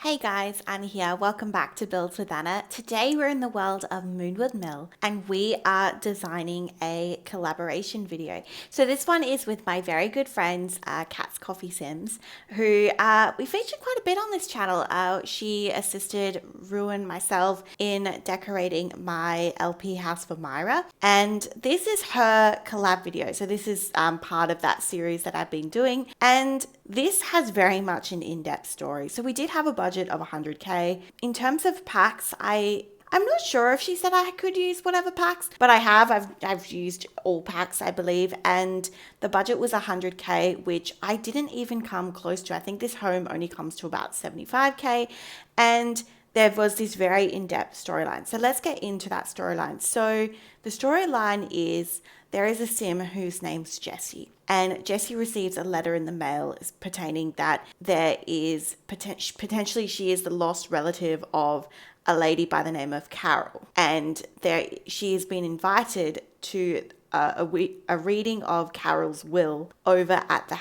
Hey guys, Anna here. Welcome back to Builds with Anna. Today we're in the world of Moonwood Mill and we are designing a collaboration video. So this one is with my very good friends, CatsCoffeeSims, who we featured quite a bit on this channel. She assisted Rue and myself in decorating my LP house for Myra, and this is her collab video. So this is part of that series that I've been doing, and this has very much an in-depth story. So we did have a budget of 100k. In terms of packs, I'm not sure if she said I could use whatever packs, but I've used all packs, I believe, and the budget was 100k, which I didn't even come close to. I think this home only comes to about 75k, and there was this very in-depth storyline. So let's get into that storyline. So the storyline is there is a sim whose name's Jessie, and Jessie receives a letter in the mail pertaining that there is potentially she is the lost relative of a lady by the name of Carole, and she has been invited to a reading of Carole's will over at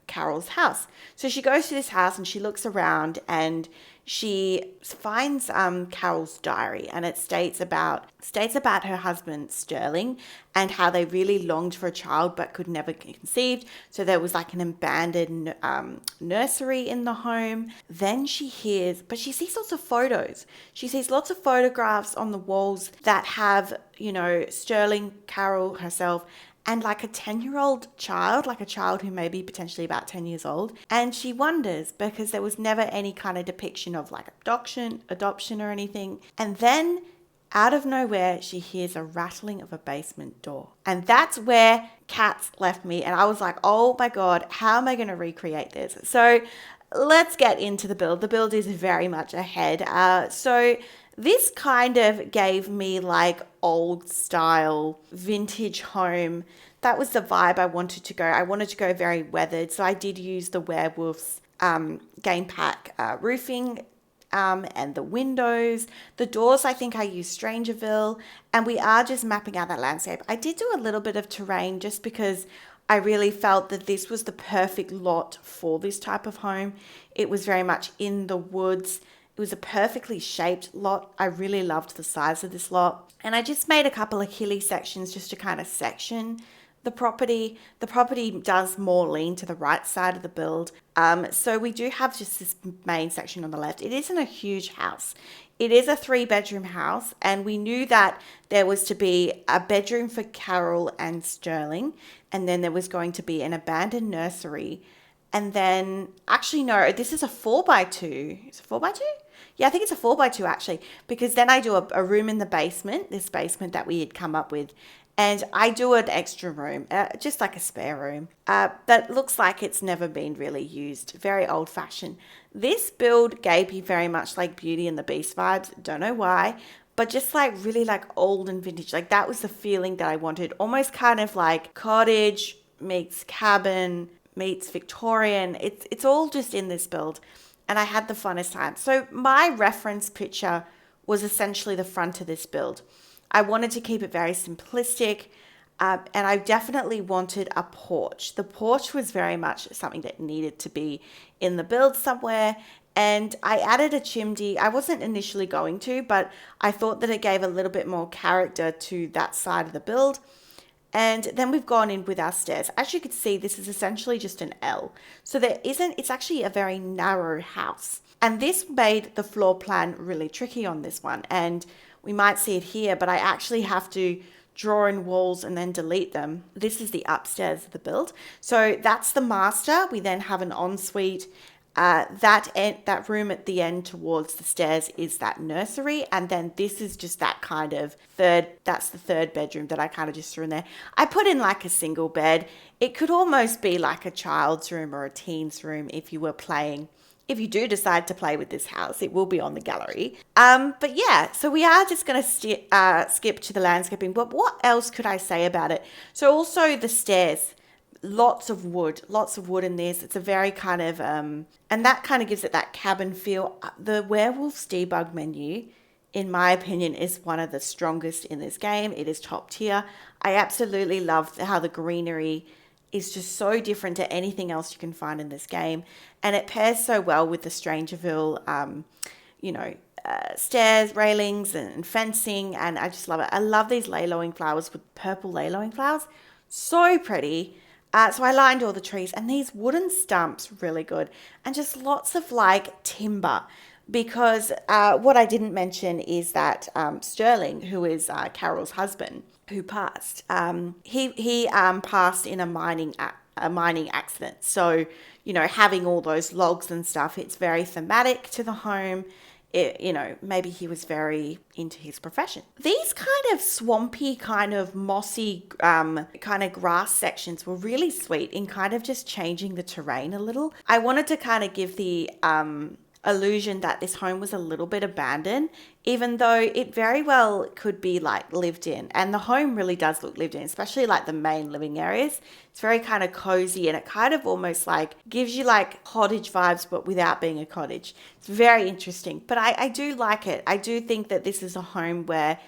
Carole's house. So she goes to this house and she looks around and she finds Carole's diary, and it states about her husband Sterling and how they really longed for a child but could never conceive. So there was like an abandoned nursery in the home. Then she sees lots of photos. She sees lots of photographs on the walls that have, Sterling, Carole herself, and like a 10-year-old child, like a child who may be potentially about 10 years old. And she wonders because there was never any kind of depiction of like adoption or anything. And then out of nowhere, she hears a rattling of a basement door. And that's where Cats left me. And I was like, oh my God, how am I going to recreate this? So let's get into the build. The build is very much ahead. So this kind of gave me like old style vintage home. That was the vibe I wanted to go. I wanted to go very weathered. So I did use the Werewolves game pack roofing and the windows. The doors, I think I used Strangerville, and we are just mapping out that landscape. I did do a little bit of terrain just because I really felt that this was the perfect lot for this type of home. It was very much in the woods. It was a perfectly shaped lot. I really loved the size of this lot. And I just made a couple of hilly sections just to kind of section the property. The property does more lean to the right side of the build. So we do have just this main section on the left. It isn't a huge house. It is a 3-bedroom house, and we knew that there was to be a bedroom for Carole and Sterling, and then there was going to be an abandoned nursery. And then, actually, no, this is a 4x2. Is it 4x2? Yeah, I think it's a 4x2 actually, because then I do a room in the basement, this basement that we had come up with, and I do an extra room, just like a spare room, that looks like it's never been really used. Very old fashioned. This build gave me very much like Beauty and the Beast vibes. Don't know why, but just like really like old and vintage. Like that was the feeling that I wanted. Almost kind of like cottage meets cabin meets Victorian. It's all just in this build. And I had the funnest time. So my reference picture was essentially the front of this build. I wanted to keep it very simplistic, and I definitely wanted a porch. The porch was very much something that needed to be in the build somewhere, and I added a chimney. I wasn't initially going to, but I thought that it gave a little bit more character to that side of the build. And then we've gone in with our stairs. As you can see, this is essentially just an L. So it's actually a very narrow house. And this made the floor plan really tricky on this one. And we might see it here, but I actually have to draw in walls and then delete them. This is the upstairs of the build. So that's the master. We then have an ensuite. That room at the end towards the stairs is that nursery, and then this is just that kind of that's the third bedroom that I kind of just threw in there. I put in like a single bed. It could almost be like a child's room or a teen's room if you were playing. If you do decide to play with this house, it will be on the gallery. But yeah, so we are just going to skip to the landscaping. But what else could I say about it? So also the stairs. Lots of wood in this. It's a very kind of, and that kind of gives it that cabin feel. The Werewolves debug menu, in my opinion, is one of the strongest in this game. It is top tier. I absolutely love how the greenery is just so different to anything else you can find in this game. And it pairs so well with the Strangerville, stairs, railings, and fencing. And I just love it. I love these lay-lowing flowers with purple lay-lowing flowers. So pretty. So I lined all the trees, and these wooden stumps, really good. And just lots of like timber, because what I didn't mention is that Sterling, who is Carole's husband, who passed, he passed in a mining accident. So, having all those logs and stuff, it's very thematic to the home. Maybe he was very into his profession. These kind of swampy, kind of mossy, kind of grass sections were really sweet in kind of just changing the terrain a little. I wanted to kind of give the illusion that this home was a little bit abandoned, even though it very well could be like lived in. And the home really does look lived in, especially like the main living areas. It's very kind of cozy, and it kind of almost like gives you like cottage vibes, but without being a cottage. It's very interesting, but I do like it. I do think that this is a home where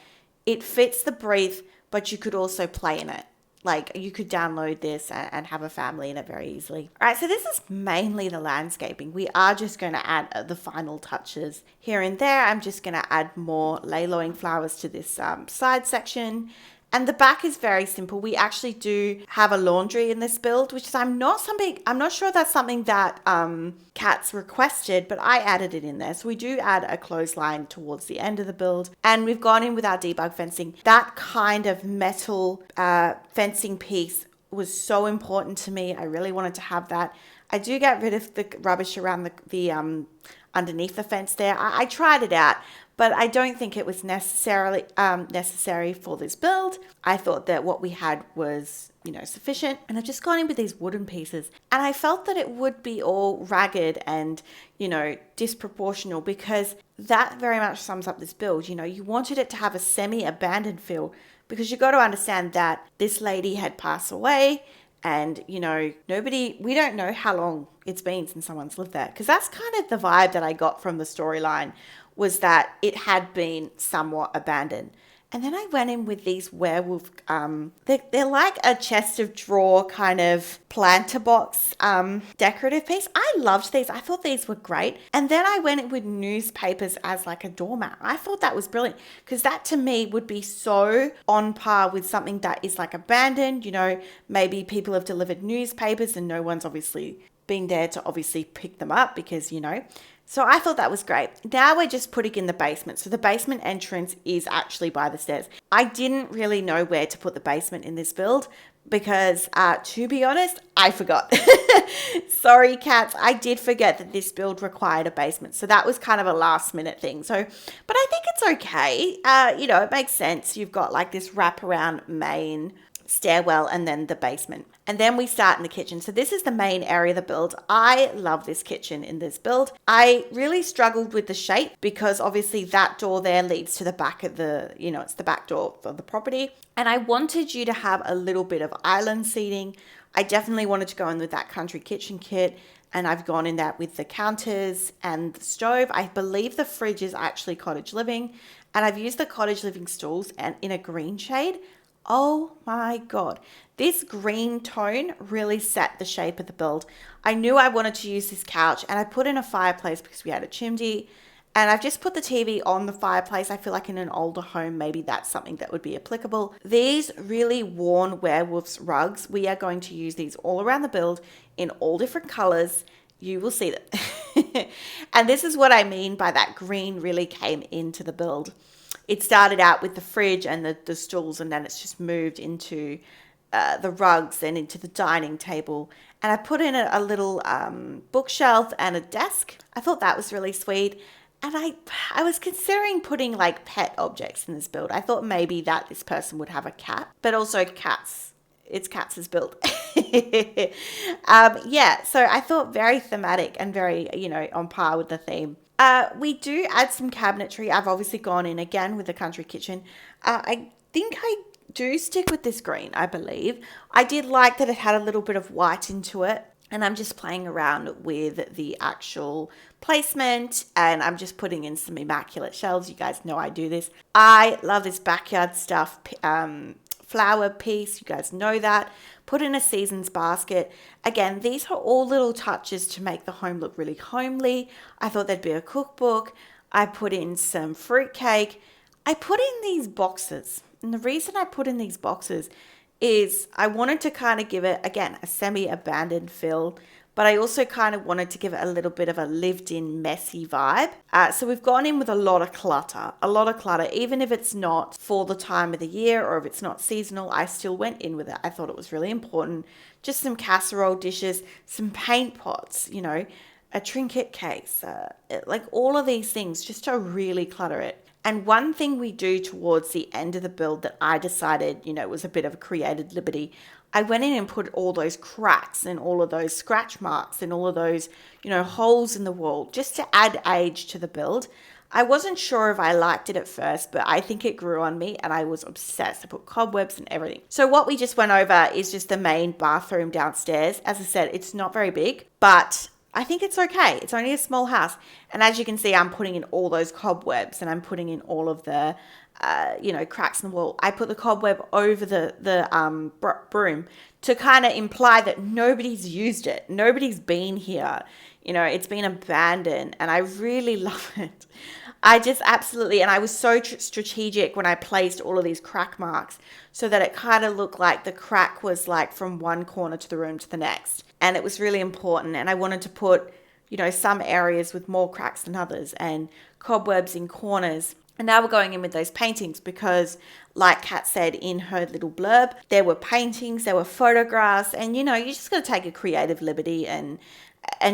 it fits the brief, but you could also play in it. Like, you could download this and have a family in it very easily. All right, so this is mainly the landscaping. We are just going to add the final touches here and there. I'm just going to add more lay-lowing flowers to this side section. And the back is very simple. We actually do have a laundry in this build, which is I'm not sure that's something that Cats requested, but I added it in there. So we do add a clothesline towards the end of the build, and we've gone in with our debug fencing. That kind of metal fencing piece was so important to me. I really wanted to have that. I do get rid of the rubbish around the underneath the fence there. I tried it out, but I don't think it was necessary for this build. I thought that what we had was, sufficient. And I've just gone in with these wooden pieces, and I felt that it would be all ragged and, disproportional, because that very much sums up this build. You wanted it to have a semi-abandoned feel, because you got to understand that this lady had passed away. And, we don't know how long it's been since someone's lived there. Because that's kind of the vibe that I got from the storyline, was that it had been somewhat abandoned. And then I went in with these werewolf, they're like a chest of drawer kind of planter box decorative piece. I loved these. I thought these were great. And then I went in with newspapers as like a doormat. I thought that was brilliant, because that to me would be so on par with something that is like abandoned. Maybe people have delivered newspapers and no one's obviously been there to obviously pick them up, because, So I thought that was great. Now we're just putting in the basement. So the basement entrance is actually by the stairs. I didn't really know where to put the basement in this build, because to be honest, I forgot. Sorry, Cats. I did forget that this build required a basement. So that was kind of a last minute thing. But I think it's okay. It makes sense. You've got like this wraparound main stairwell and then the basement. And then we start in the kitchen. So this is the main area of the build. I love this kitchen in this build. I really struggled with the shape, because obviously that door there leads to the back of it's the back door of the property. And I wanted you to have a little bit of island seating. I definitely wanted to go in with that country kitchen kit. And I've gone in that with the counters and the stove. I believe the fridge is actually cottage living. And I've used the cottage living stools and in a green shade. Oh my God, this green tone really set the shape of the build. I knew I wanted to use this couch, and I put in a fireplace because we had a chimney, and I've just put the TV on the fireplace. I feel like in an older home, maybe that's something that would be applicable. These really worn werewolves rugs, we are going to use these all around the build in all different colors. You will see them. And this is what I mean by that green really came into the build. It started out with the fridge and the stools, and then it's just moved into the rugs and into the dining table. And I put in a little bookshelf and a desk. I thought that was really sweet. And I was considering putting like pet objects in this build. I thought maybe that this person would have a cat, but also cats. It's Cats' build. So I thought very thematic and very, on par with the theme. We do add some cabinetry. I've obviously gone in again with the country kitchen. I think I do stick with this green, I believe. I did like that it had a little bit of white into it. And I'm just playing around with the actual placement, and I'm just putting in some immaculate shelves. You guys know I do this. I love this backyard stuff flower piece. You guys know that. Put in a seasons basket. Again, these are all little touches to make the home look really homely. I thought there'd be a cookbook. I put in some fruitcake. I put in these boxes. And the reason I put in these boxes is I wanted to kind of give it, again, a semi-abandoned feel, but I also kind of wanted to give it a little bit of a lived-in, messy vibe. So we've gone in with a lot of clutter, even if it's not for the time of the year or if it's not seasonal, I still went in with it. I thought it was really important. Just some casserole dishes, some paint pots, you know, a trinket case, like all of these things just to really clutter it. And one thing we do towards the end of the build that I decided, you know, was a bit of a creative liberty, I went in and put all those cracks and all of those scratch marks and all of those, you know, holes in the wall just to add age to the build. I wasn't sure if I liked it at first, but I think it grew on me and I was obsessed. I put cobwebs and everything. So what we just went over is just the main bathroom downstairs. As I said, it's not very big, but I think it's okay. It's only a small house. And as you can see, I'm putting in all those cobwebs and I'm putting in all of the, you know, cracks in the wall. I put the cobweb over the broom to kind of imply that nobody's used it. Nobody's been here. You know, it's been abandoned and I really love it. I just absolutely, and I was so strategic when I placed all of these crack marks so that it kind of looked like the crack was like from one corner to the room to the next. And it was really important. And I wanted to put, you know, some areas with more cracks than others and cobwebs in corners. And now we're going in with those paintings because, like Kat said in her little blurb, there were paintings, there were photographs, and, you know, you just got to take a creative liberty and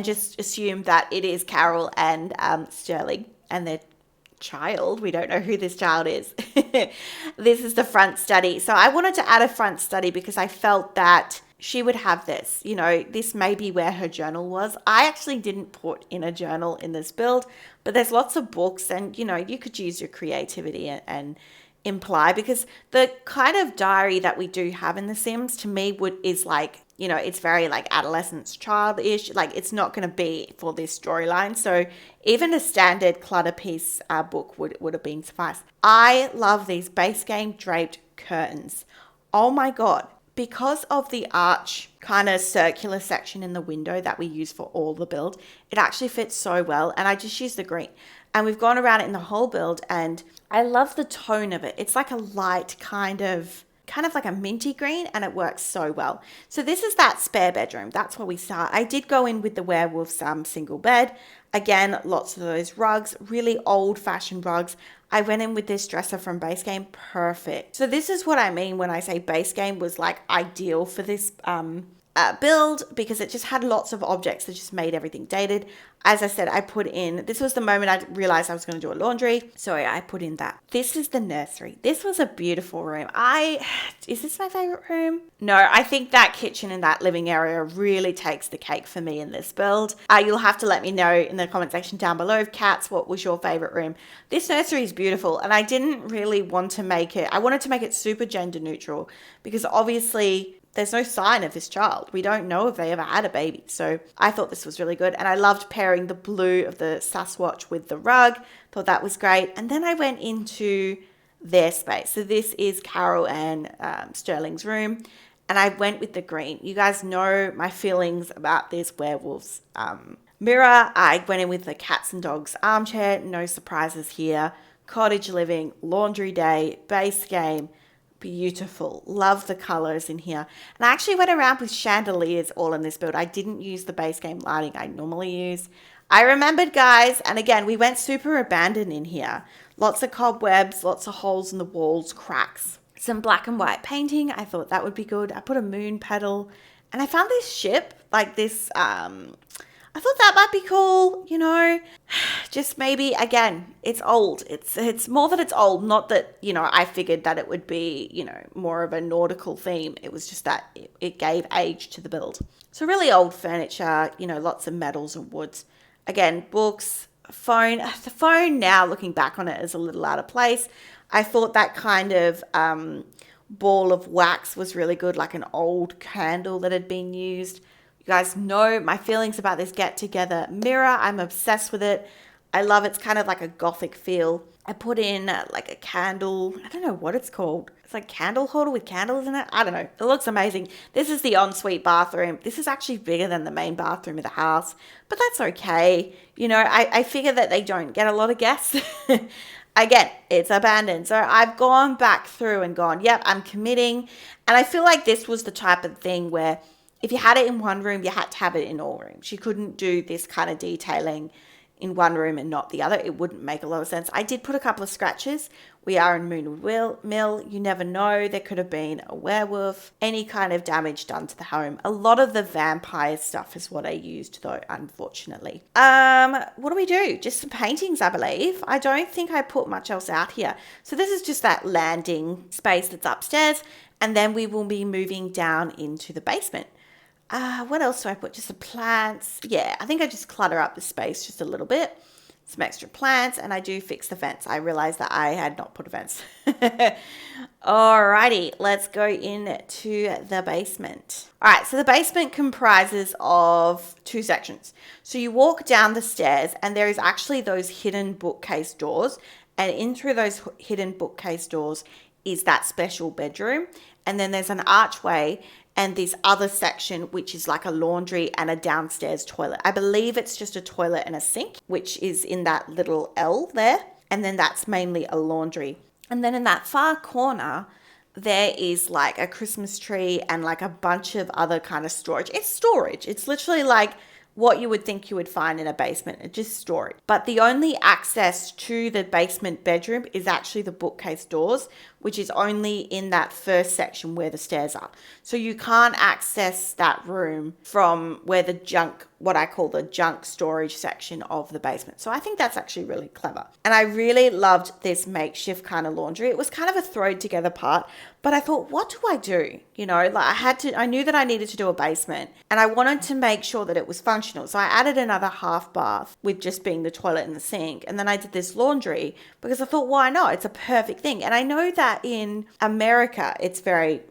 just assume that it is Carole and Sterling and their child. We don't know who this child is. This is the front study. So I wanted to add a front study because I felt that she would have this, you know, this may be where her journal was. I actually didn't put in a journal in this build, but there's lots of books and, you know, you could use your creativity and imply, because the kind of diary that we do have in The Sims to me is like, you know, it's very like adolescence, childish, like it's not going to be for this storyline. So even a standard clutter piece book would have been suffice. I love these base game draped curtains. Oh my God. Because of the arch kind of circular section in the window that we use for all the build, it actually fits so well. And I just use the green. And we've gone around it in the whole build and I love the tone of it. It's like a light kind of like a minty green, and it works so well. So this is that spare bedroom. That's where we start. I did go in with the werewolf's single bed. Again, lots of those rugs, really old fashioned rugs. I went in with this dresser from Base Game. Perfect. So this is what I mean when I say Base Game was like ideal for this build, because it just had lots of objects that just made everything dated. As I said, I put in, this was the moment I realized I was going to do a laundry. So I put in that. This is the nursery. This was a beautiful room. Is this my favorite room? No, I think that kitchen and that living area really takes the cake for me in this build. You'll have to let me know in the comment section down below, Cats, what was your favorite room? This nursery is beautiful, and I didn't really want to make it, I wanted to make it super gender neutral because obviously there's no sign of this child. We don't know if they ever had a baby. So I thought this was really good. And I loved pairing the blue of the Sasquatch with the rug. Thought that was great. And then I went into their space. So this is Carole and Sterling's room. And I went with the green. You guys know my feelings about this werewolf's mirror. I went in with the cats and dogs armchair. No surprises here. Cottage living, laundry day, base game. Beautiful. Love the colors in here. And I actually went around with chandeliers all in this build. I didn't use the base game lighting I normally use. I remembered, guys, and again, we went super abandoned in here. Lots of cobwebs, lots of holes in the walls, cracks. Some black and white painting. I thought that would be good. I put a moon pedal, and I found this ship, like this, I thought that might be cool, you know, just maybe, again, it's old. It's more that it's old, not that, you know, I figured that it would be, you know, more of a nautical theme. It was just that it gave age to the build. So really old furniture, you know, lots of metals and woods. Again, books, phone. The phone now, looking back on it, is a little out of place. I thought that kind of ball of wax was really good, like an old candle that had been used. You guys know my feelings about this get-together mirror. I'm obsessed with it. I love it's kind of like a gothic feel. I put in like a candle. I don't know what it's called. It's like candle holder with candles in it. I don't know. It looks amazing. This is the ensuite bathroom. This is actually bigger than the main bathroom of the house, but that's okay. You know, I figure that they don't get a lot of guests. Again, it's abandoned. So I've gone back through and gone, yep, I'm committing. And I feel like this was the type of thing where if you had it in one room, you had to have it in all rooms. You couldn't do this kind of detailing in one room and not the other. It wouldn't make a lot of sense. I did put a couple of scratches. We are in Moonwood Mill. You never know. There could have been a werewolf, any kind of damage done to the home. A lot of the vampire stuff is what I used though, unfortunately. What do we do? Just some paintings, I believe. I don't think I put much else out here. So this is just that landing space that's upstairs. And then we will be moving down into the basement. What else do I put? Just some plants. Yeah, I think I just clutter up the space just a little bit. Some extra plants, and I do fix the fence. I realized that I had not put a fence. Alrighty, let's go into the basement. All right, so the basement comprises of two sections. So you walk down the stairs, and there is actually those hidden bookcase doors, and in through those hidden bookcase doors is that special bedroom, and then there's an archway and this other section, which is like a laundry and a downstairs toilet. I believe it's just a toilet and a sink, which is in that little L there. And then that's mainly a laundry. And then in that far corner, there is like a Christmas tree and like a bunch of other kind of storage. It's storage. It's literally like what you would think you would find in a basement. It's just storage. But the only access to the basement bedroom is actually the bookcase doors, which is only in that first section where the stairs are. So you can't access that room from where the junk, what I call the junk storage section of the basement. So I think that's actually really clever. And I really loved this makeshift kind of laundry. It was kind of a thrown together part, but I thought, what do I do? You know, like I knew that I needed to do a basement and I wanted to make sure that it was functional. So I added another half bath with just being the toilet and the sink. And then I did this laundry because I thought, why not? It's a perfect thing. And I know that in America, it's very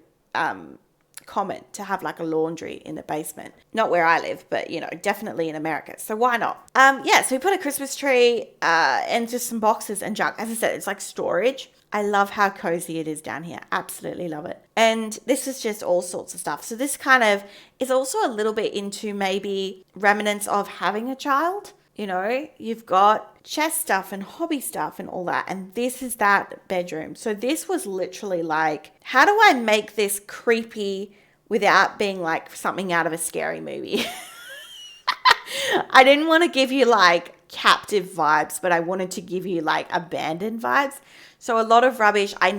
common to have like a laundry in the basement. Not where I live, but you know, definitely in America. So why not? Yeah, so we put a Christmas tree and just some boxes and junk. As I said, it's like storage. I love how cozy it is down here. Absolutely love it. And this is just all sorts of stuff. So this kind of is also a little bit into maybe remnants of having a child. You know, you've got chess stuff and hobby stuff and all that. And this is that bedroom. So this was literally like, how do I make this creepy without being like something out of a scary movie? I didn't want to give you like captive vibes, but I wanted to give you like abandoned vibes. So a lot of rubbish. I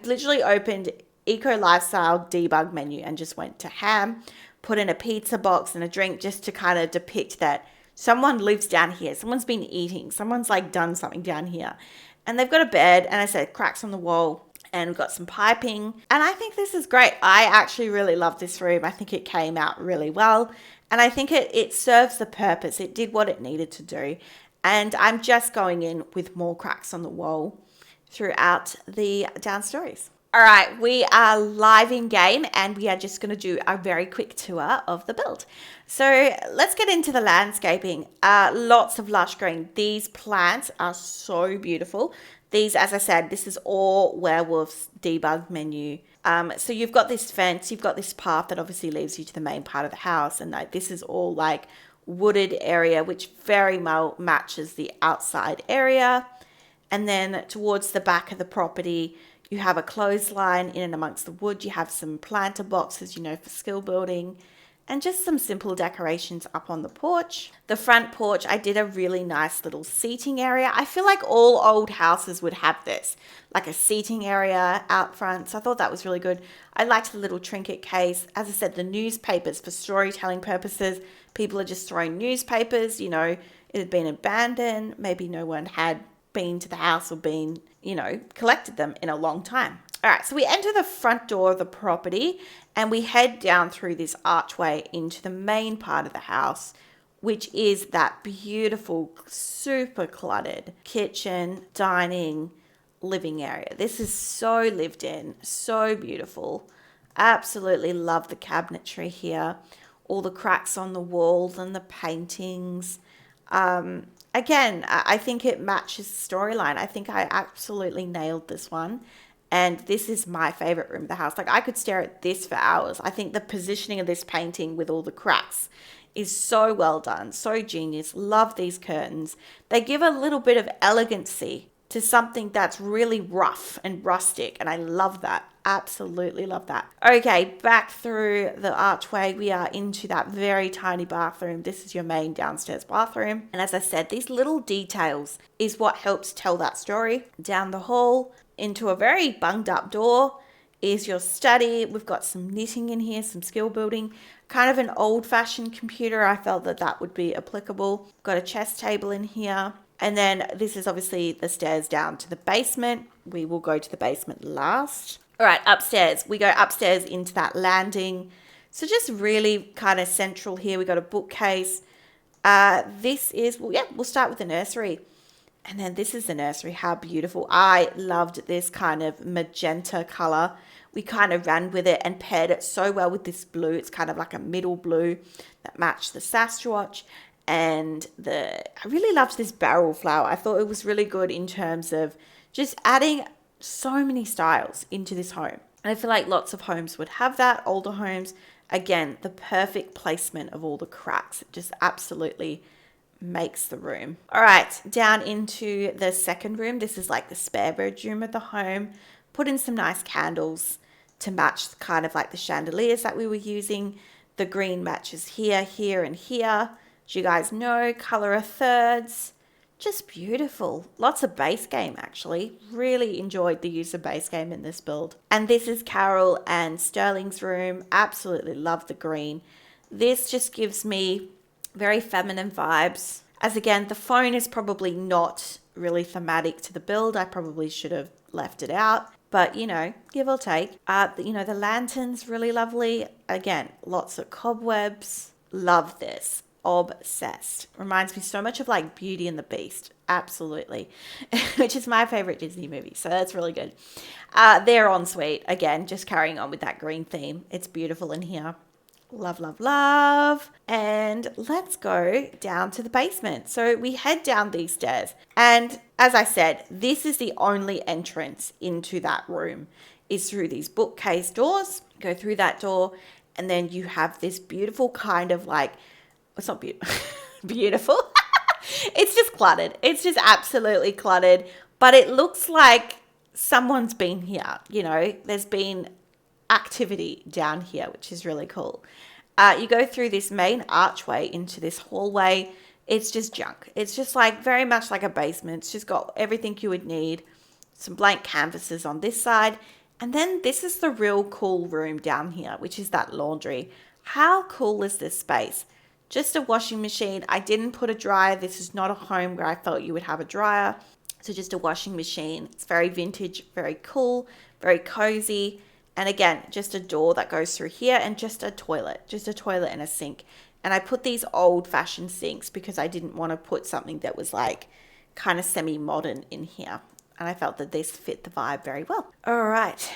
literally opened Eco Lifestyle debug menu and just went to ham, put in a pizza box and a drink just to kind of depict that someone lives down here. Someone's been eating. Someone's like done something down here. And they've got a bed and I said cracks on the wall and we've got some piping. And I think this is great. I actually really love this room. I think it came out really well. And I think it serves the purpose. It did what it needed to do. And I'm just going in with more cracks on the wall throughout the downstories. All right, we are live in game and we are just going to do a very quick tour of the build. So let's get into the landscaping. Lots of lush green. These plants are so beautiful. These, as I said, this is all Werewolf's debug menu. So you've got this fence, you've got this path that obviously leads you to the main part of the house. And like, this is all like wooded area, which very well matches the outside area. And then towards the back of the property, you have a clothesline in and amongst the wood. You have some planter boxes, you know, for skill building and just some simple decorations up on the porch. The front porch, I did a really nice little seating area. I feel like all old houses would have this, like a seating area out front. So I thought that was really good. I liked the little trinket case. As I said, the newspapers for storytelling purposes. People are just throwing newspapers, you know, it had been abandoned. Maybe no one had been to the house or been, you know, collected them in a long time. All right, so we enter the front door of the property and we head down through this archway into the main part of the house, which is that beautiful, super cluttered kitchen, dining, living area. This is so lived in, so beautiful. Absolutely love the cabinetry here. All the cracks on the walls and the paintings. again, I think it matches the storyline. I think I absolutely nailed this one. And this is my favorite room of the house. Like, I could stare at this for hours. I think the positioning of this painting with all the cracks is so well done, so genius. Love these curtains. They give a little bit of elegancy to something that's really rough and rustic, and I love that. Absolutely love that. Okay, back through the archway, we are into that very tiny bathroom. This is your main downstairs bathroom. And as I said, these little details is what helps tell that story. Down the hall, into a very bunged up door is your study. We've got some knitting in here, some skill building, kind of an old fashioned computer. I felt that that would be applicable. Got a chess table in here. And then this is obviously the stairs down to the basement. We will go to the basement last. All right, upstairs. We go upstairs into that landing. So just really kind of central here. We got a bookcase. This is, well, yeah, we'll start with the nursery. And then this is the nursery. How beautiful. I loved this kind of magenta color. We kind of ran with it and paired it so well with this blue. It's kind of like a middle blue that matched the Sasquatch. And I really loved this barrel flower. I thought it was really good in terms of just adding so many styles into this home. And I feel like lots of homes would have that, older homes. Again, the perfect placement of all the cracks. It just absolutely makes the room. All right, down into the second room. This is like the spare bedroom of the home. Put in some nice candles to match kind of like the chandeliers that we were using. The green matches here, here, and here. As you guys know, color of thirds. Just beautiful. Lots of base game, actually. Really enjoyed the use of base game in this build. And this is Carole and Sterling's room. Absolutely love the green. This just gives me very feminine vibes. As again, the phone is probably not really thematic to the build. I probably should have left it out. But, you know, give or take. The lantern's really lovely. Again, lots of cobwebs. Love this. Obsessed. Reminds me so much of like Beauty and the Beast. Absolutely. Which is my favorite Disney movie. So that's really good. Their ensuite. Again, just carrying on with that green theme. It's beautiful in here. Love, love, love. And let's go down to the basement. So we head down these stairs. And as I said, this is the only entrance into that room is through these bookcase doors. Go through that door. And then you have this beautiful kind of like, it's not beautiful. It's just cluttered. It's just absolutely cluttered. But it looks like someone's been here. You know, there's been activity down here, which is really cool. You go through this main archway into this hallway. It's just junk. It's just like very much like a basement. It's just got everything you would need. Some blank canvases on this side. And then this is the real cool room down here, which is that laundry. How cool is this space? Just a washing machine. I didn't put a dryer. This is not a home where I felt you would have a dryer. So just a washing machine. It's very vintage, very cool, very cozy. And again, just a door that goes through here and just a toilet and a sink. And I put these old fashioned sinks because I didn't want to put something that was like kind of semi-modern in here. And I felt that this fit the vibe very well. All right.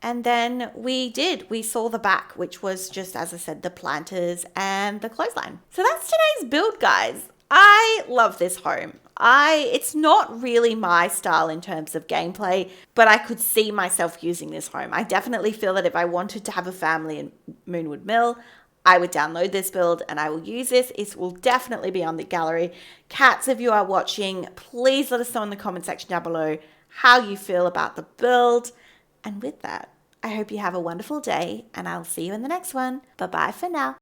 And then we saw the back, which was just, as I said, the planters and the clothesline. So that's today's build, guys. I love this home. It's not really my style in terms of gameplay, but I could see myself using this home. I definitely feel that if I wanted to have a family in Moonwood Mill, I would download this build and I will use this. It will definitely be on the gallery. Cats, if you are watching, please let us know in the comment section down below how you feel about the build. And with that, I hope you have a wonderful day and I'll see you in the next one. Bye-bye for now.